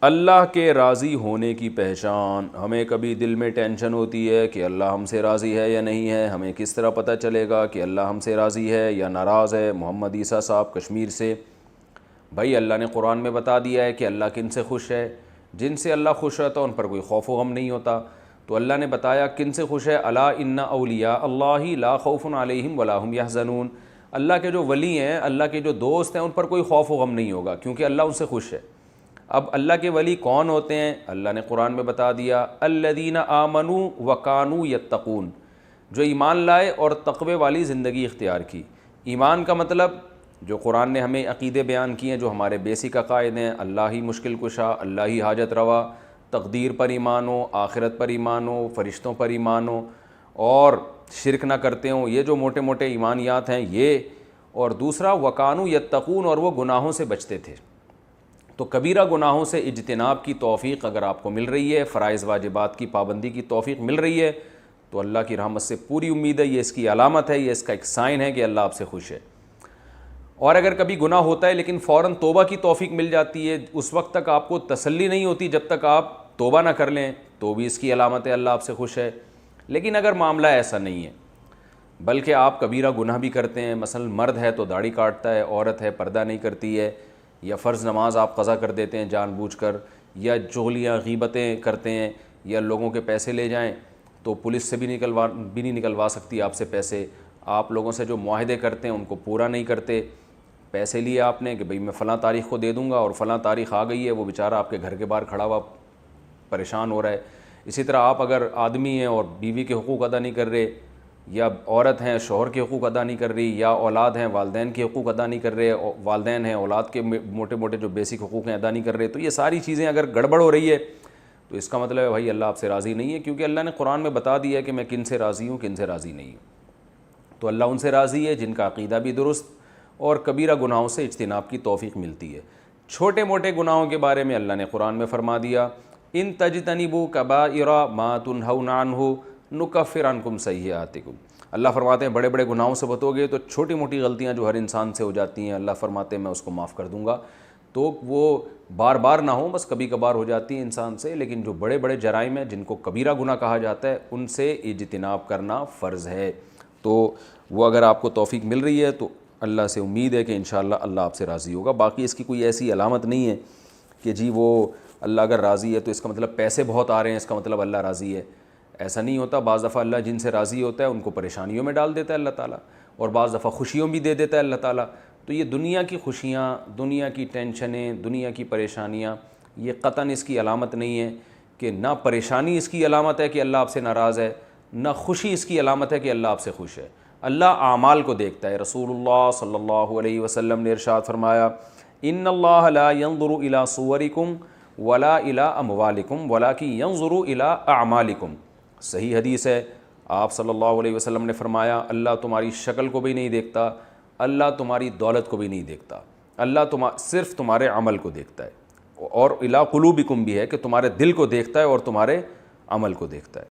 اللہ کے راضی ہونے کی پہچان. ہمیں کبھی دل میں ٹینشن ہوتی ہے کہ اللہ ہم سے راضی ہے یا نہیں ہے. ہمیں کس طرح پتہ چلے گا کہ اللہ ہم سے راضی ہے یا ناراض ہے؟ محمد عیسیٰ صاحب کشمیر سے. بھائی اللہ نے قرآن میں بتا دیا ہے کہ اللہ کن سے خوش ہے. جن سے اللہ خوش ہوتا ہے ان پر کوئی خوف و غم نہیں ہوتا. تو اللہ نے بتایا کن سے خوش ہے. الا ان اولیاء اللہ لا خوف علیہم ولا هم یحزنون. اللہ کے جو ولی ہیں، اللہ کے جو دوست ہیں، ان پر کوئی خوف و غم نہیں ہوگا کیونکہ اللہ ان سے خوش ہے. اب اللہ کے ولی کون ہوتے ہیں؟ اللہ نے قرآن میں بتا دیا الذین آمنوا وکانوا یتقون، جو ایمان لائے اور تقوی والی زندگی اختیار کی. ایمان کا مطلب جو قرآن نے ہمیں عقیدے بیان کیے ہیں، جو ہمارے بیسک عقائد ہیں، اللہ ہی مشکل کشا، اللہ ہی حاجت روا، تقدیر پر ایمان ہو، آخرت پر ایمان ہو، فرشتوں پر ایمان ہو، اور شرک نہ کرتے ہوں. یہ جو موٹے موٹے ایمانیات ہیں یہ. اور دوسرا وکانوا یتقون، اور وہ گناہوں سے بچتے تھے. تو کبیرہ گناہوں سے اجتناب کی توفیق اگر آپ کو مل رہی ہے، فرائض واجبات کی پابندی کی توفیق مل رہی ہے، تو اللہ کی رحمت سے پوری امید ہے. یہ اس کی علامت ہے، یہ اس کا ایک سائن ہے کہ اللہ آپ سے خوش ہے. اور اگر کبھی گناہ ہوتا ہے لیکن فوراً توبہ کی توفیق مل جاتی ہے، اس وقت تک آپ کو تسلی نہیں ہوتی جب تک آپ توبہ نہ کر لیں، تو بھی اس کی علامت ہے اللہ آپ سے خوش ہے. لیکن اگر معاملہ ایسا نہیں ہے، بلکہ آپ کبیرہ گناہ بھی کرتے ہیں، مثلا مرد ہے تو داڑھی کاٹتا ہے، عورت ہے پردہ نہیں کرتی ہے، یا فرض نماز آپ قضا کر دیتے ہیں جان بوجھ کر، یا چغلیاں غیبتیں کرتے ہیں، یا لوگوں کے پیسے لے جائیں تو پولیس سے بھی نہیں نکلوا سکتی آپ سے پیسے. آپ لوگوں سے جو معاہدے کرتے ہیں ان کو پورا نہیں کرتے. پیسے لیے آپ نے کہ بھئی میں فلاں تاریخ کو دے دوں گا، اور فلاں تاریخ آ گئی ہے، وہ بیچارہ آپ کے گھر کے باہر کھڑا ہوا پریشان ہو رہا ہے. اسی طرح آپ اگر آدمی ہیں اور بیوی کے حقوق ادا نہیں کر رہے، یا عورت ہیں شوہر کے حقوق ادا نہیں کر رہی، یا اولاد ہیں والدین کے حقوق ادا نہیں کر رہے، والدین ہیں اولاد کے موٹے موٹے جو بیسک حقوق ہیں ادا نہیں کر رہے، تو یہ ساری چیزیں اگر گڑبڑ ہو رہی ہے تو اس کا مطلب ہے بھائی اللہ آپ سے راضی نہیں ہے. کیونکہ اللہ نے قرآن میں بتا دیا ہے کہ میں کن سے راضی ہوں، کن سے راضی نہیں ہوں. تو اللہ ان سے راضی ہے جن کا عقیدہ بھی درست اور کبیرہ گناہوں سے اجتناب کی توفیق ملتی ہے. چھوٹے موٹے گناہوں کے بارے میں اللہ نے قرآن میں فرما دیا ان تجتنبوا کبائر ما تنہون عنہ نکفر عنکم سیئاتکم. اللہ فرماتے ہیں بڑے بڑے گناہوں سے بچو گے تو چھوٹی موٹی غلطیاں جو ہر انسان سے ہو جاتی ہیں، اللہ فرماتے ہیں میں اس کو معاف کر دوں گا. تو وہ بار بار نہ ہوں، بس کبھی کبھار ہو جاتی ہیں انسان سے. لیکن جو بڑے بڑے جرائم ہیں جن کو کبیرہ گناہ کہا جاتا ہے، ان سے اجتناب کرنا فرض ہے. تو وہ اگر آپ کو توفیق مل رہی ہے تو اللہ سے امید ہے کہ انشاءاللہ اللہ آپ سے راضی ہوگا. باقی اس کی کوئی ایسی علامت نہیں ہے کہ جی وہ اللہ اگر راضی ہے تو اس کا مطلب پیسے بہت آ رہے ہیں اس کا مطلب اللہ راضی ہے. ایسا نہیں ہوتا. بعض دفعہ اللہ جن سے راضی ہوتا ہے ان کو پریشانیوں میں ڈال دیتا ہے اللہ تعالیٰ، اور بعض دفعہ خوشیوں بھی دے دیتا ہے اللہ تعالیٰ. تو یہ دنیا کی خوشیاں، دنیا کی ٹینشنیں، دنیا کی پریشانیاں، یہ قطعاً اس کی علامت نہیں ہے کہ نہ پریشانی اس کی علامت ہے کہ اللہ آپ سے ناراض ہے، نہ خوشی اس کی علامت ہے کہ اللہ آپ سے خوش ہے. اللہ اعمال کو دیکھتا ہے. رسول اللہ صلی اللہ علیہ وسلم نے ارشاد فرمایا ان اللہ لا ينظر الى صورکم ولا الى اموالکم ولکن ينظر الى اعمالکم. صحیح حدیث ہے. آپ صلی اللہ علیہ وسلم نے فرمایا اللہ تمہاری شکل کو بھی نہیں دیکھتا، اللہ تمہاری دولت کو بھی نہیں دیکھتا، اللہ صرف تمہارے عمل کو دیکھتا ہے. اور الی قلوبکم بھی ہے کہ تمہارے دل کو دیکھتا ہے اور تمہارے عمل کو دیکھتا ہے.